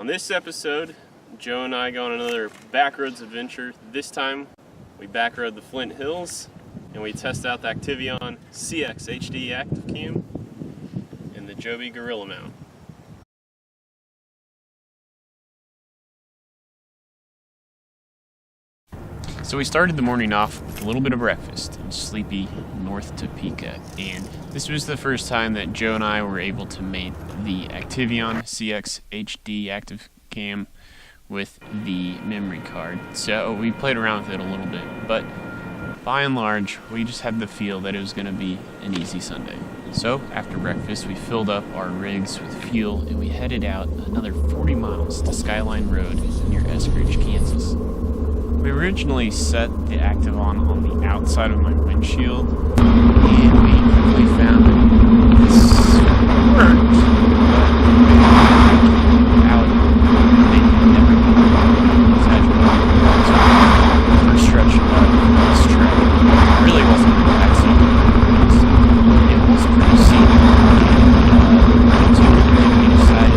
On this episode, Joe and I go on another backroads adventure. This time, we backroad the Flint Hills, and we test out the Activeon CX HD Action and the Joby Gorrilla mount. So we started the morning off with a little bit of breakfast in sleepy North Topeka, and this was the first time that Joe and I were able to mate the Activeon CX HD Action with the memory card. So we played around with it a little bit, but by and large, we just had the feel that it was going to be an easy Sunday. So after breakfast, we filled up our rigs with fuel, and we headed out another 40 miles to Skyline Road near Eskridge, Kansas. We originally set the Activeon on the outside of my windshield, and we found that this worked, but it never exaggerated. So the first stretch of this trip really wasn't that steep. It was pretty steep, and we decided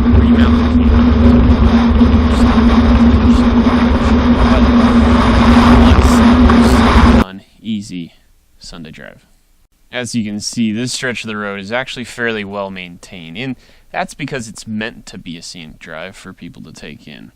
to remount the camera. Easy Sunday drive. As you can see, this stretch of the road is actually fairly well maintained, and that's because it's meant to be a scenic drive for people to take in.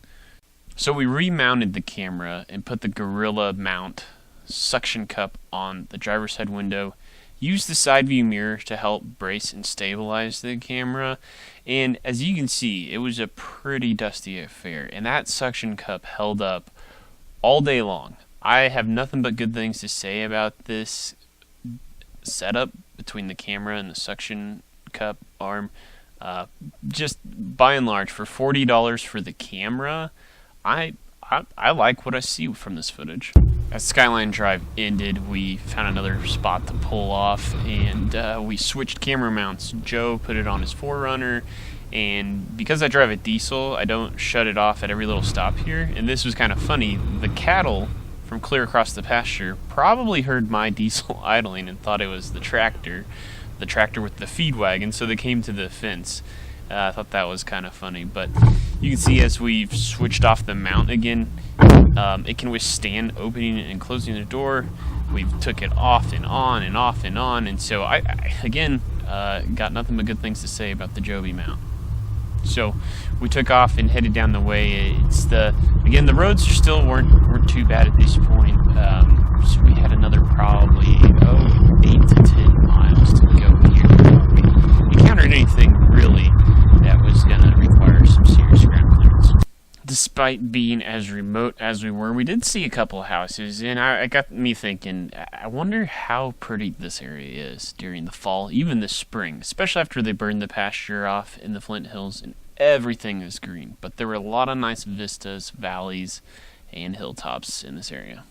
So we remounted the camera and put the Gorrilla mount suction cup on the driver's side window, used the side view mirror to help brace and stabilize the camera, and as you can see, it was a pretty dusty affair, and that suction cup held up all day long. I have nothing but good things to say about this setup between the camera and the suction cup arm. Just by and large, for $40 for the camera, I like what I see from this footage. As Skyline Drive ended, we found another spot to pull off, and we switched camera mounts. Joe put it on his 4Runner, and because I drive a diesel, I don't shut it off at every little stop here. And this was kind of funny. The cattle from clear across the pasture probably heard my diesel idling and thought it was the tractor with the feed wagon, so they came to the fence. I thought that was kind of funny, but you can see as we've switched off the mount again, it can withstand opening and closing the door. We've took it off and on and off and on, and so I again got nothing but good things to say about the Joby mount. So we took off and headed down the way. The roads still weren't too bad at this point. So we had another probably 8 to 10 miles to go here before we encountered anything really that was going to require some serious ground clearance. Despite being as remote as we were, we did see a couple of houses, and I got me thinking, I wonder how pretty this area is during the fall, even this spring, especially after they burned the pasture off in the Flint Hills and everything is green. But there were a lot of nice vistas, valleys, and hilltops in this area.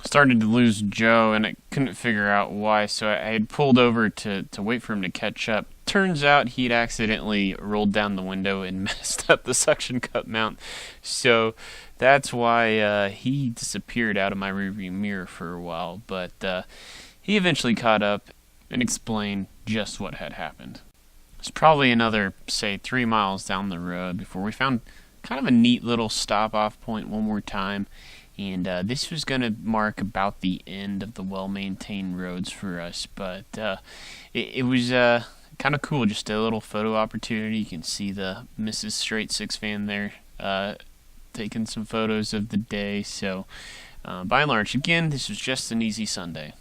Started to lose Joe, and I couldn't figure out why, so I had pulled over to wait for him to catch up. Turns out he'd accidentally rolled down the window and messed up the suction cup mount, so that's why he disappeared out of my rearview mirror for a while, but he eventually caught up and explained just what had happened. It's probably another, say, 3 miles down the road before we found kind of a neat little stop-off point one more time. And this was going to mark about the end of the well-maintained roads for us, but it was kind of cool, just a little photo opportunity. You can see the Mrs. Straight Six fan there taking some photos of the day. So by and large, again, this was just an easy Sunday.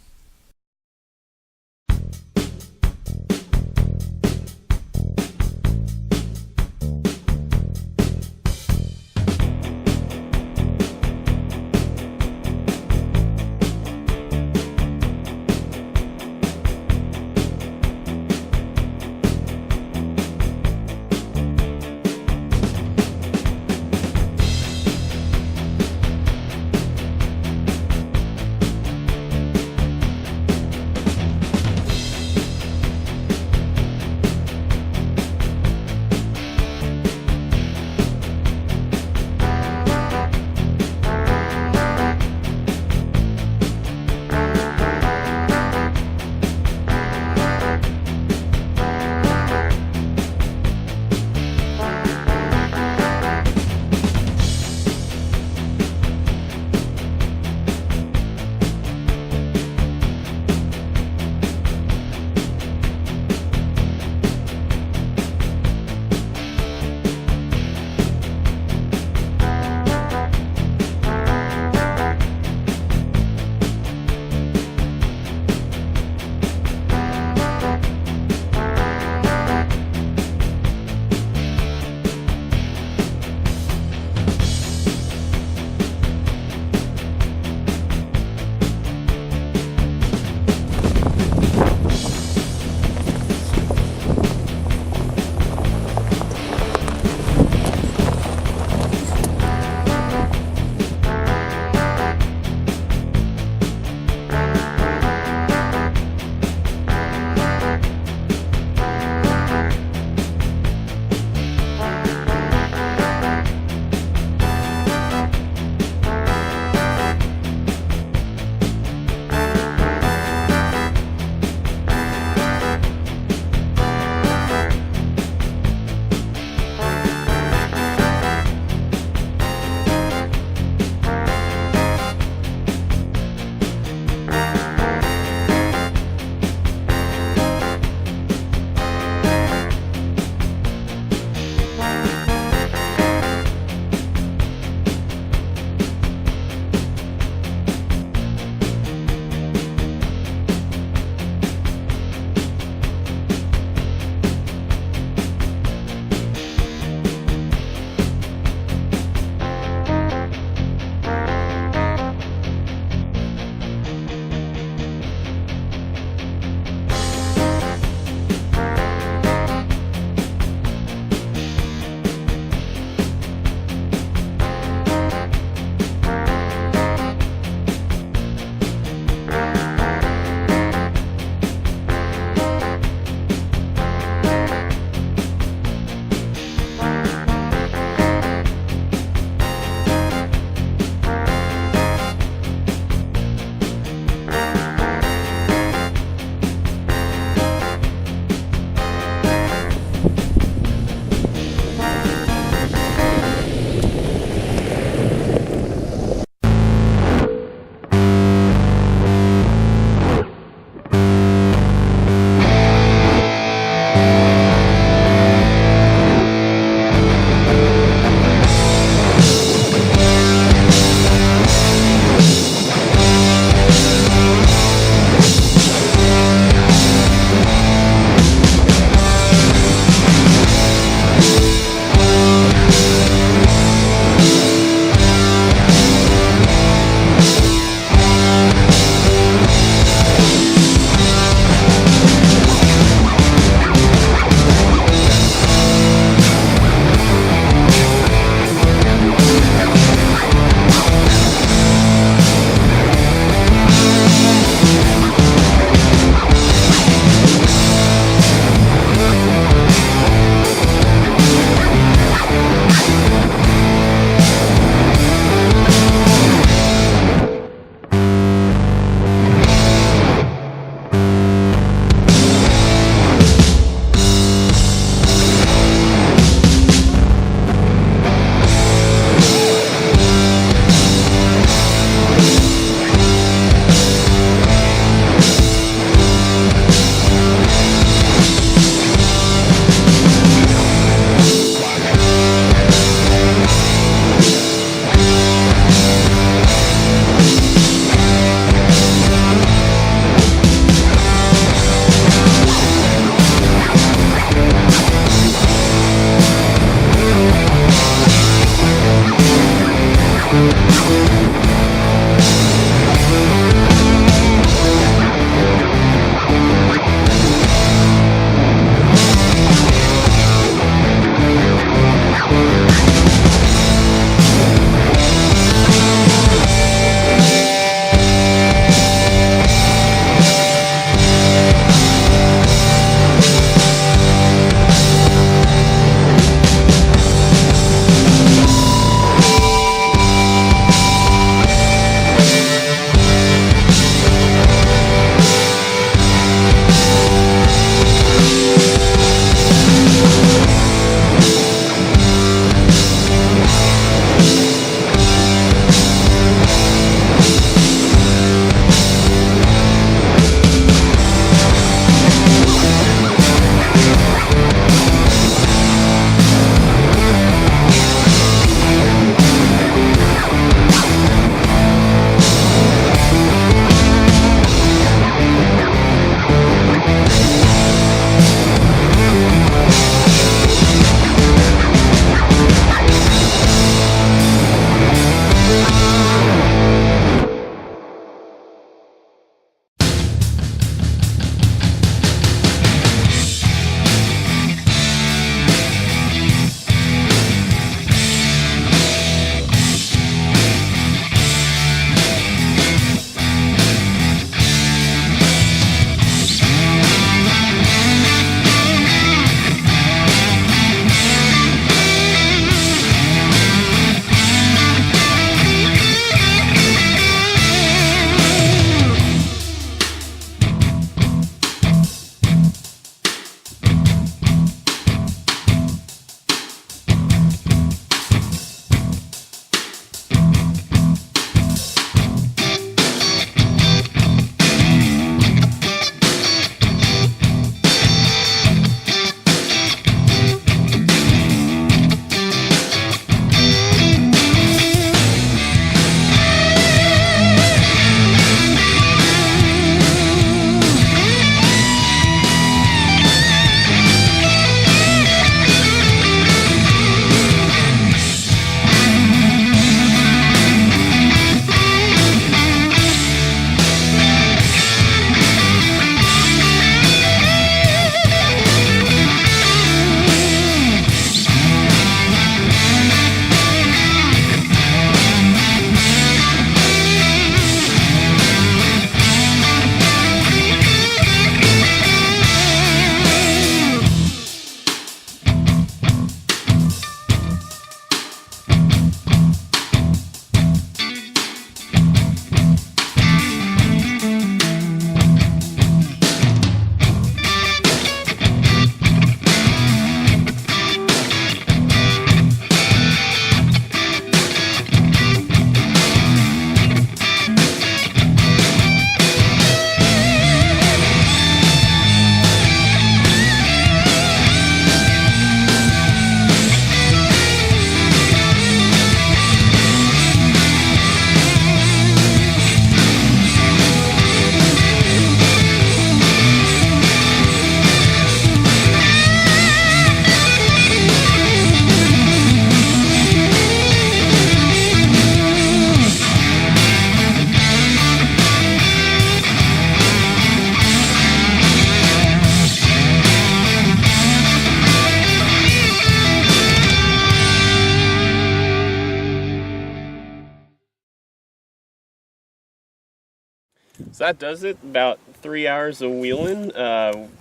So that does it. About 3 hours of wheeling,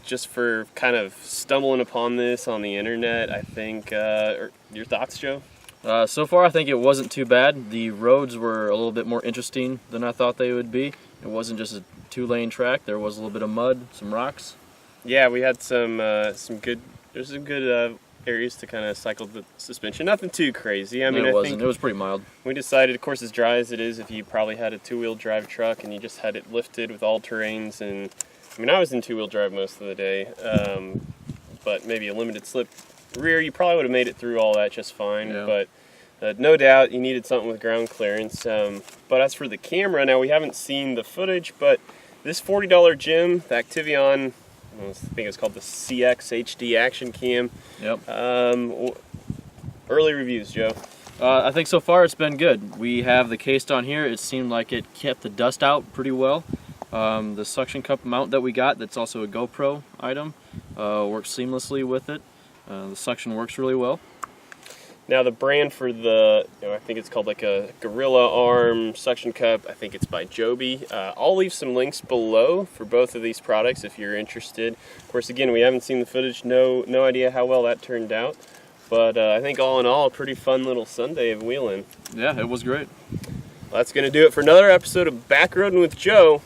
just for kind of stumbling upon this on the internet, I think. Your thoughts, Joe? So far, I think it wasn't too bad. The roads were a little bit more interesting than I thought they would be. It wasn't just a 2-lane track. There was a little bit of mud, some rocks. Yeah, we had some good. There's some good areas to kind of cycle the suspension. Nothing too crazy. I mean, it I wasn't. think It was pretty mild. we decided, of course, as dry as it is, if you probably had a 2-wheel drive truck and you just had it lifted with all terrains, and I mean, I was in 2-wheel drive most of the day, but maybe a limited slip rear, you probably would have made it through all that just fine. Yeah. But no doubt you needed something with ground clearance. But as for the camera, now we haven't seen the footage, but this $40 gem, the Activeon, I think it's called the CX HD Action cam. Yep. Early reviews, Joe. I think so far it's been good. We have the case on here. It seemed like it kept the dust out pretty well. The suction cup mount that we got, that's also a GoPro item, works seamlessly with it. The suction works really well. Now the brand for the, I think it's called like a Gorrilla Arm suction cup. I think it's by Joby. I'll leave some links below for both of these products if you're interested. Of course, again, we haven't seen the footage. No idea how well that turned out. But I think all in all, a pretty fun little Sunday of wheeling. Yeah, it was great. Well, that's going to do it for another episode of Backroading with Joe.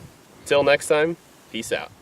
Till next time, peace out.